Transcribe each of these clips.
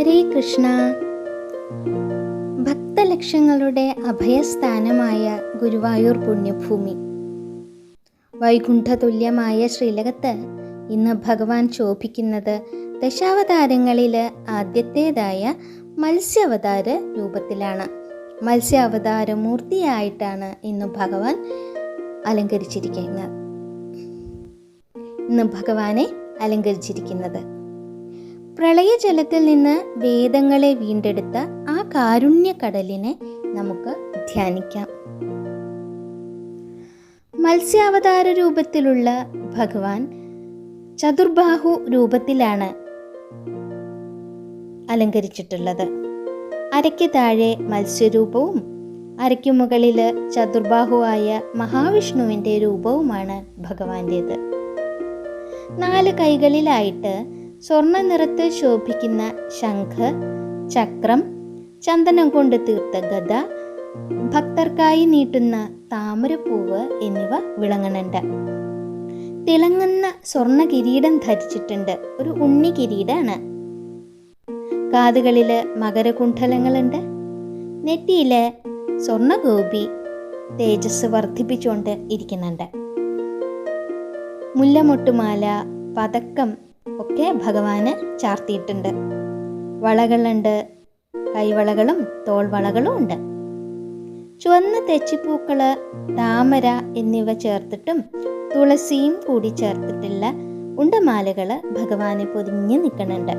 ഹരേ കൃഷ്ണ. ഭക്തലക്ഷങ്ങളുടെ അഭയസ്ഥാനമായ ഗുരുവായൂർ പുണ്യഭൂമി, വൈകുണ്ഠതുല്യമായ ശ്രീലകത്ത് ഇന്ന് ഭഗവാൻ ശോഭിക്കുന്നത് ദശാവതാരങ്ങളിൽ ആദ്യത്തേതായ മത്സ്യാവതാര രൂപത്തിലാണ്. മത്സ്യാവതാരമൂർത്തിയായിട്ടാണ് ഇന്ന് ഭഗവാൻ അലങ്കരിച്ചിരിക്കുന്നത്. പ്രളയജലത്തിൽ നിന്ന് വേദങ്ങളെ വീണ്ടെടുത്ത ആ കാരുണ്യക്കടലിനെ നമുക്ക് ധ്യാനിക്കാം. മത്സ്യാവതാര രൂപത്തിലുള്ള ഭഗവാൻ ചതുർബാഹു രൂപത്തിലാണ് അലങ്കരിച്ചിട്ടുള്ളത്. അരയ്ക്ക് താഴെ മത്സ്യരൂപവും അരയ്ക്കു മുകളിൽ ചതുർബാഹുവായ മഹാവിഷ്ണുവിൻ്റെ രൂപവുമാണ് ഭഗവാന്റേത്. 4 കൈകളിലായിട്ട് സ്വർണ്ണ നിറത്തിൽ ശോഭിക്കുന്ന ശംഖ്, ചക്രം, ചന്ദനം കൊണ്ട് തീർത്ത ഗദ, ഭക്തർക്കായി നീട്ടുന്ന താമരപ്പൂവ് എന്നിവ വിളങ്ങുന്നുണ്ട്. തിളങ്ങുന്ന സ്വർണ്ണ കിരീടം ധരിച്ചിട്ടുണ്ട്. ഒരു ഉണ്ണി കിരീടാണ്. കാതുകളിൽ മകരകുണ്ഡലങ്ങളുണ്ട്. നെറ്റിയിൽ സ്വർണ്ണഗോപി തേജസ് വർദ്ധിപ്പിച്ചുകൊണ്ട് ഇരിക്കുന്നുണ്ട്. മുല്ലമൊട്ടുമാല, പതക്കം ഒക്കെ ഭഗവാന് ചാർത്തിയിട്ടുണ്ട്. വളകളുണ്ട്, കൈവളകളും തോൾവളകളും ഉണ്ട്. ചുവന്ന തെച്ചിപ്പൂക്കള്, താമര എന്നിവ ചേർത്തിട്ടും തുളസിയും കൂടി ചേർത്തിട്ടുള്ള ഉണ്ടമാലകള് ഭഗവാനെ പൊതിഞ്ഞ് നിൽക്കുന്നുണ്ട്.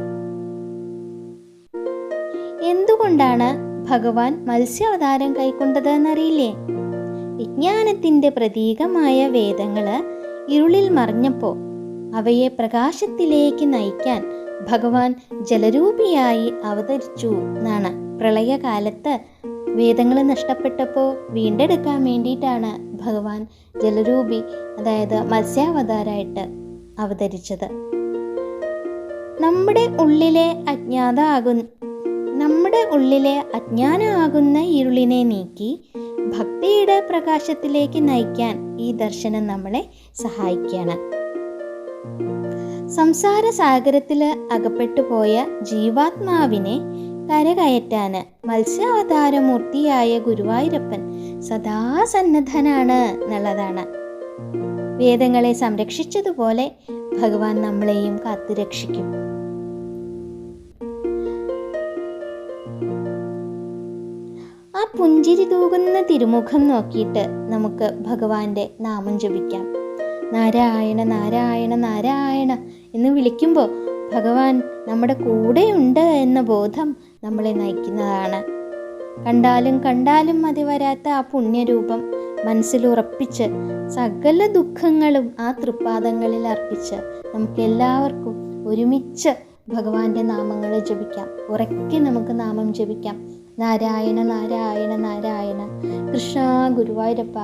എന്തുകൊണ്ടാണ് ഭഗവാൻ മത്സ്യാവതാരം കൈക്കൊണ്ടത് എന്നറിയില്ലേ? വിജ്ഞാനത്തിന്റെ പ്രതീകമായ വേദങ്ങള് ഇരുളിൽ മറഞ്ഞപ്പോൾ അവയെ പ്രകാശത്തിലേക്ക് നയിക്കാൻ ഭഗവാൻ ജലരൂപിയായി അവതരിച്ചു എന്നാണ്. പ്രളയകാലത്ത് വേദങ്ങൾ നഷ്ടപ്പെട്ടപ്പോൾ വീണ്ടെടുക്കാൻ വേണ്ടിയിട്ടാണ് ഭഗവാൻ ജലരൂപി, അതായത് മത്സ്യാവതാരമായിട്ട് അവതരിച്ചത്. നമ്മുടെ ഉള്ളിലെ അജ്ഞാനമാകുന്ന ഇരുളിനെ നീക്കി ഭക്തിയുടെ പ്രകാശത്തിലേക്ക് നയിക്കാൻ ഈ ദർശനം നമ്മളെ സഹായിക്കുകയാണ്. സംസാര സാഗരത്തിൽ അകപ്പെട്ടു പോയ ജീവാത്മാവിനെ കരകയറ്റാന് മത്സ്യാവതാരമൂർത്തിയായ ഗുരുവായൂരപ്പൻ സദാ സന്നദ്ധനാണ് എന്നുള്ളതാണ്. വേദങ്ങളെ സംരക്ഷിച്ചതുപോലെ ഭഗവാൻ നമ്മളെയും കാത്തുരക്ഷിക്കും. ആ പുഞ്ചിരി തൂകുന്ന തിരുമുഖം നോക്കിയിട്ട് നമുക്ക് ഭഗവാന്റെ നാമം ജപിക്കാം. നാരായണ നാരായണ നാരായണ എന്ന് വിളിക്കുമ്പോൾ ഭഗവാൻ നമ്മുടെ കൂടെയുണ്ട് എന്ന ബോധം നമ്മളെ നയിക്കുന്നതാണ്. കണ്ടാലും മതി വരാത്ത ആ പുണ്യരൂപം മനസ്സിലുറപ്പിച്ച് സകല ദുഃഖങ്ങളും ആ തൃപ്പാദങ്ങളിൽ അർപ്പിച്ച് നമുക്ക് എല്ലാവർക്കും ഒരുമിച്ച് ഭഗവാന്റെ നാമങ്ങൾ ജപിക്കാം. ഉറക്കെ നമുക്ക് നാമം ജപിക്കാം. നാരായണ നാരായണ നാരായണ, കൃഷ്ണ ഗുരുവായൂരപ്പ.